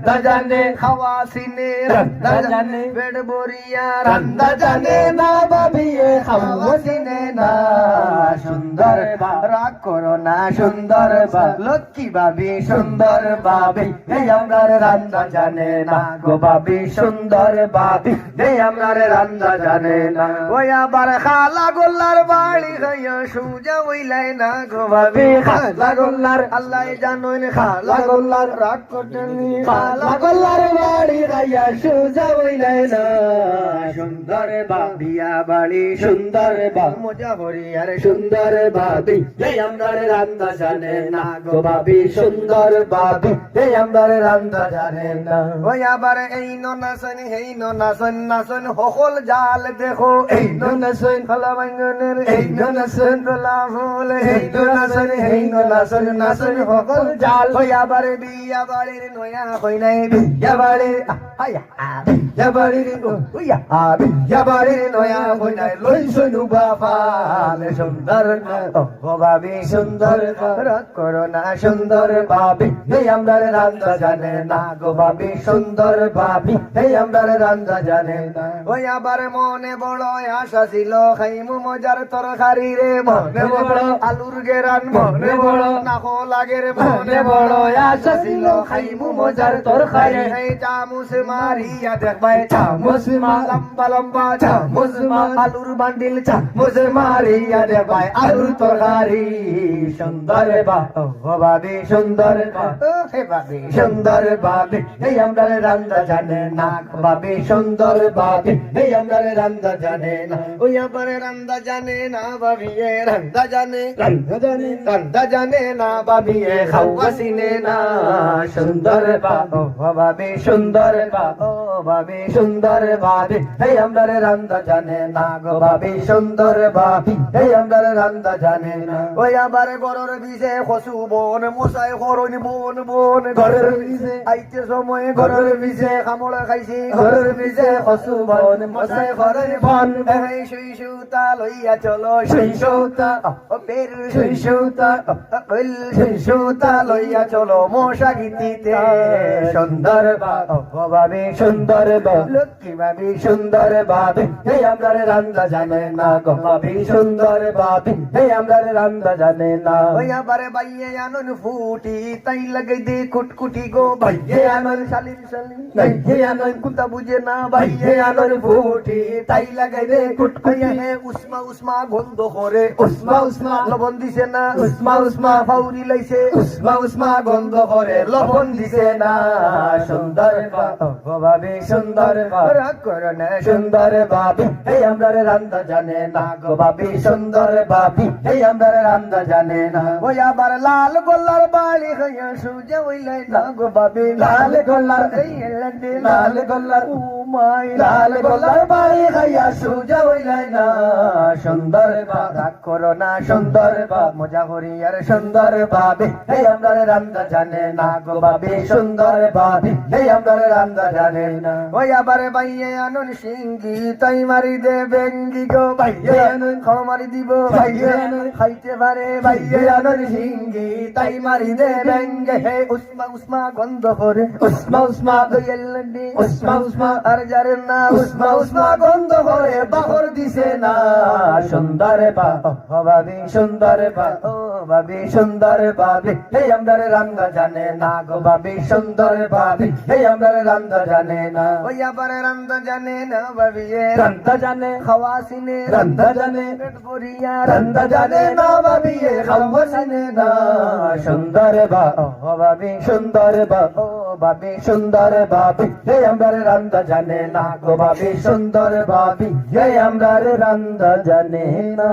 রান্দা জানে, খাওয়া সিনে রান্দা জানে, পেট ভরিয়া রান্দা জানে না বাবিয়ে খাওয়া চিনে না সুন্দর রাগ করো না সুন্দর লক্ষ্মী ভাবি সুন্দর ভাবি এই আমরার রান্দা জানে না গো ভাবি সুন্দর ভাবি এই আমরার রান্দা জানে না ওই আবার খালা গোল্লার বাড়ি খাইয়া সুজা হইলাই না গো ভাবি খালা গোল্লার আল্লাহ জানোই খালা গোল্লার রাগ করতেনি খালা গোল্লার বাড়ি গাইয়া সুজা হইলাই না সুন্দর ভাবিয়া বাড়ি সুন্দর ভাবি মজা হরিয়ার সুন্দর ভাবি এই আমরার রান্দা জানে না গো ভাবি সুন্দর ভাবি এই আমরার রান্দা জানে না ওই আবার এই নাচন এই নাচন নাচন সকল জাল দেখো এই নাচন খালা বাঙ্গনের এই নাচন তোলা ফুল এই নাচন এই নাচন নাচন সকল জাল ওই আবার বিয়া বাড়ির নয়া হই নাই বিয়া বাড়ির আয়া বিয়া বাড়ির উইয়া বিয়া বাড়ির নয়া হই নাই লই শুনু বাবা সুন্দর ও ভাবি সুন্দর রাগ করো না সুন্দর ভাবি এই আমরার রান্দা জানে না গো ভাবি সুন্দর ভাবি এই আমরার রান্দা জানে না ওই আবার মনে বড় আশা ছিল খাইমু মজার তরকারি রে মনে বড় আলুর গেরান মনে বড় নাকো লাগের মনে বড় আশা ছিল খাইমু মজার তরকারি এই চামচ মারিয়া দেখবাই চামচ মা লম্বা লম্বা চামচ মা আলুর বান্ডিল চামচ মারিয়া রে ভাই আলুর তরকারি সুন্দর ভাবি সুন্দর হে বাবি সুন্দর ভাবি এই আমরার রান্দা জানে না ভাবি সুন্দর ভাবি এই আমরার রান্দা জানে না ওই আবার রান্দা জানে না বাবি এ রান্দা জানে রান্দা জানে রান্দা জানে না বাবি এ খাওয়া সিনে না সুন্দর ভাবি সুন্দর ও ভাবি সুন্দর ভাবি এই আমরার রান্দা জানে না গো ভাবি সুন্দর ভাবি এই আমরার রান্দা জানে না ওই আবার গরর বিজে খসু বন মশাই খরণ বন বন ঘরের বিজে আইতে সময় গরর বিজে কামড় খাইছি ঘরের বিজে খসু বন মশাই ঘরের বন এই সুই সুতা লইয়া চলো সুই সুতা ও পের সুই সুতা সুই সুতা লইয়া চলো মশা গীতিতে সুন্দর ভাবি সুন্দর লক্ষ্মী বাবি সুন্দর ভাবি এই আমরার রান্দা জানে না গো ভাবি সুন্দর ভাবি এই আমরার রান্দা জানে না ওই আবার বাইয়ে আনন ফুটি তাই লাগাই দে কুটকুটি গো ভাইয়ে আনন শালিন শালিন ভাইয়ে আনন কুতা বুঝে না ভাইয়ে আনন ফুটি তাই লাগাই দে কুটকুটি হে উসমা উসমা গন্ধ করে উসমা উসমা লবণ দিছে না উসমা উসমা ফাউরি লাইছে উসমা উসমা গন্ধ করে লবণ দিছে না সুন্দর ভাবি সুন্দর রাগ করো না সুন্দর ভাবি এই আমরার রান্দা জানে না গো ভাবি সুন্দর ভাবি এই আমরার রান্দা জানে না ওই আবার লাল গোল্লার বাড়ি হইয়া সুজা হইলাই না গো বাবি লাল গোল্লার এই এলান্ডে লাল গোল্লার ও মাই লাল গোল্লার বাড়ি খাইয়া সুজা হইলাই না সুন্দর রাগ করো না সুন্দর মজা করি আর সুন্দর ভাবি এই আমরার রান্দা জানে না গো ভাবি সুন্দর ভাবি এই আমরার রান্দা জানে না ওই আবার বাইয়ে আনন সিঙ্গি তাই মারি দে বেঙ্গি গো বাইয়ে আনন খাও মারি দিব বাইয়ে আনন খাইতে পারে বাইয়ে আনন সিঙ্গি তাই মারি দে বেঙ্গে হে উসমা উসমা গন্ধ করে উসমা উসমা দয়াল্লান্ডি উসমা উসমা আর যারে না উসমা উসমা গন্ধ করে বাহর দিছে না সুন্দর ভাবি সুন্দর ও ভাবি সুন্দর ভাবি এই আমরার রান্দা জানে না গো ভাবি সুন্দর ভাবি এই আমরার রান্দা জানে না ওই আবার রান্দা জানে না বাবিয়ে রান্দা জানে খাওয়া সিনে রান্দা জানে পেট ভরিয়া রান্দা জানে না ভাবি খাওয়া জানে না সুন্দর ভাবি সুন্দর ও ভাবি সুন্দর ভাবি এই আমরার রান্দা জানে না গো ভাবি সুন্দর ভাবি এই আমরার রান্দা জানে না।